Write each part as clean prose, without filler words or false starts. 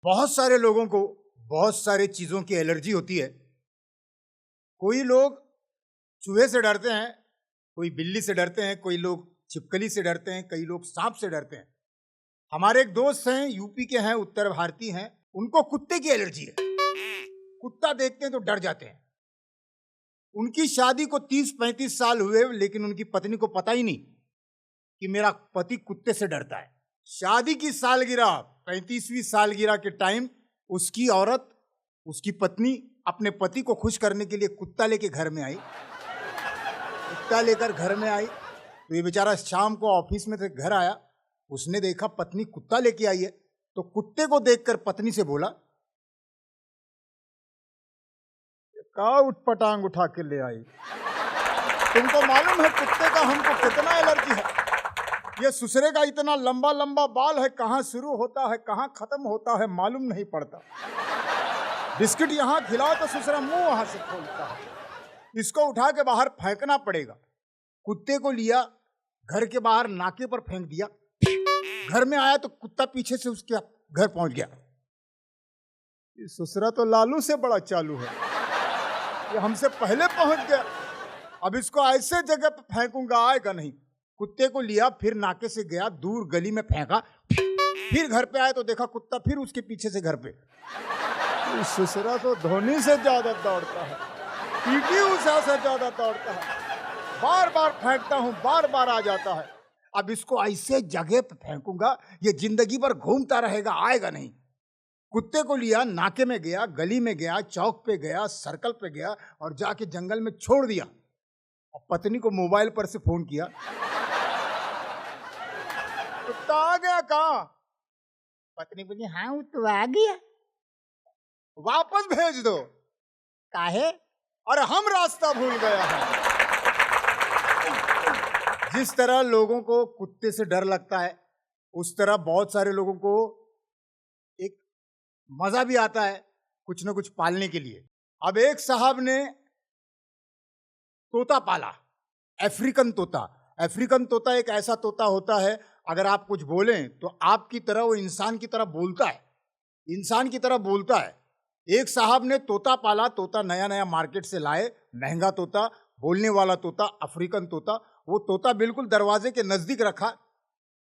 बहुत सारे लोगों को बहुत सारे चीजों की एलर्जी होती है। कोई लोग चूहे से डरते हैं, कोई बिल्ली से डरते हैं, कोई लोग छिपकली से डरते हैं, कई लोग सांप से डरते हैं। हमारे एक दोस्त हैं, यूपी के हैं, उत्तर भारतीय हैं, उनको कुत्ते की एलर्जी है। कुत्ता देखते हैं तो डर जाते हैं। उनकी शादी को 30-35 साल हुए, लेकिन उनकी पत्नी को पता ही नहीं कि मेरा पति कुत्ते से डरता है। शादी की सालगिरह, 35वीं सालगिरह के टाइम उसकी औरत, उसकी पत्नी अपने पति को खुश करने के लिए कुत्ता लेके घर में आई। कुत्ता लेकर घर में आई तो ये बेचारा शाम को ऑफिस में से घर आया, उसने देखा पत्नी कुत्ता लेके आई है, तो कुत्ते को देखकर पत्नी से बोला, का उठपटांग उठा के ले आई। तुमको मालूम है कुत्ते का हमको कितना एलर्जी है। ये ससुरे का इतना लंबा लंबा बाल है, कहाँ शुरू होता है कहाँ खत्म होता है मालूम नहीं पड़ता। बिस्किट यहाँ खिलाओ तो ससुरा मुंह वहां से खोलता है। इसको उठा के बाहर फेंकना पड़ेगा। कुत्ते को लिया, घर के बाहर नाके पर फेंक दिया। घर में आया तो कुत्ता पीछे से उसके घर पहुंच गया। ये ससुरा तो लालू से बड़ा चालू है, ये हमसे पहले पहुंच गया। अब इसको ऐसे जगह पे फेंकूंगा, आएगा नहीं। कुत्ते को लिया, फिर नाके से गया, दूर गली में फेंका, फिर घर पे आया तो देखा कुत्ता फिर उसके पीछे से घर पे। ससुरा तो धोनी से ज्यादा दौड़ता है, पीटी उषा से ज्यादा दौड़ता है। बार बार फेंकता हूं, बार बार आ जाता है। अब इसको ऐसे जगह पे फेंकूंगा, ये जिंदगी भर घूमता रहेगा, आएगा नहीं। कुत्ते को लिया, नाके में गया, गली में गया, चौक पे गया, सर्कल पे गया और जाके जंगल में छोड़ दिया। और पत्नी को मोबाइल पर से फोन किया, कुत्ता आ गया कहाँ? पत्नी बोली, हाँ वो तो आ गया। वापस भेज दो। काहे? अरे हम रास्ता भूल गया है। जिस तरह लोगों को कुत्ते से डर लगता है, उस तरह बहुत सारे लोगों को एक मजा भी आता है कुछ ना कुछ पालने के लिए। अब एक साहब ने तोता पाला, अफ्रीकन तोता। अफ्रीकन तोता एक ऐसा तोता होता है, अगर आप कुछ बोलें तो आपकी तरह वो इंसान की तरह बोलता है, इंसान की तरह बोलता है। एक साहब ने तोता पाला, तोता नया नया मार्केट से लाए, महंगा तोता, बोलने वाला तोता, अफ्रीकन तोता। वो तोता बिल्कुल दरवाजे के नजदीक रखा,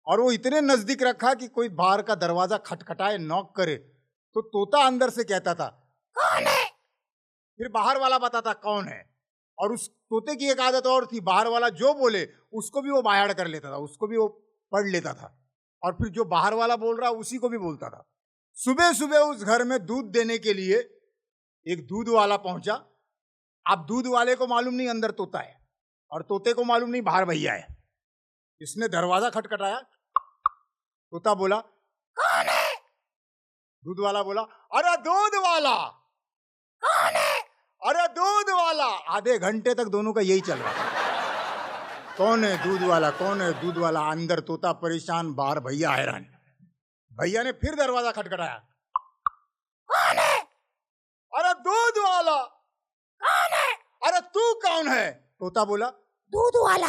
और वो इतने नजदीक रखा कि कोई बाहर का दरवाजा खटखटाए, नॉक करे तो तोता अंदर से कहता था कौन है, फिर बाहर वाला बताता कौन है। और उस तोते की एक आदत और थी, बाहर वाला जो बोले उसको भी वो बाहर कर लेता था, उसको भी वो पढ़ लेता था, और फिर जो बाहर वाला बोल रहा उसी को भी बोलता था। सुबह सुबह उस घर में दूध देने के लिए एक दूध वाला पहुंचा। अब दूध वाले को मालूम नहीं अंदर तोता है, और तोते को मालूम नहीं बाहर भैया है। इसने दरवाजा खटखटाया, तोता बोला कौन है? दूध वाला बोला, अरे दूध वाला। कौन है? अरे दूध वाला। आधे घंटे तक दोनों का यही चल रहा था, कौन है दूध वाला, कौन है दूध वाला। अंदर तोता परेशान, बाहर भैया हैरान। भैया ने फिर दरवाजा खटखटाया, कौन है? अरे दूध वाला। कौन है? अरे तू कौन है? तोता बोला दूध वाला।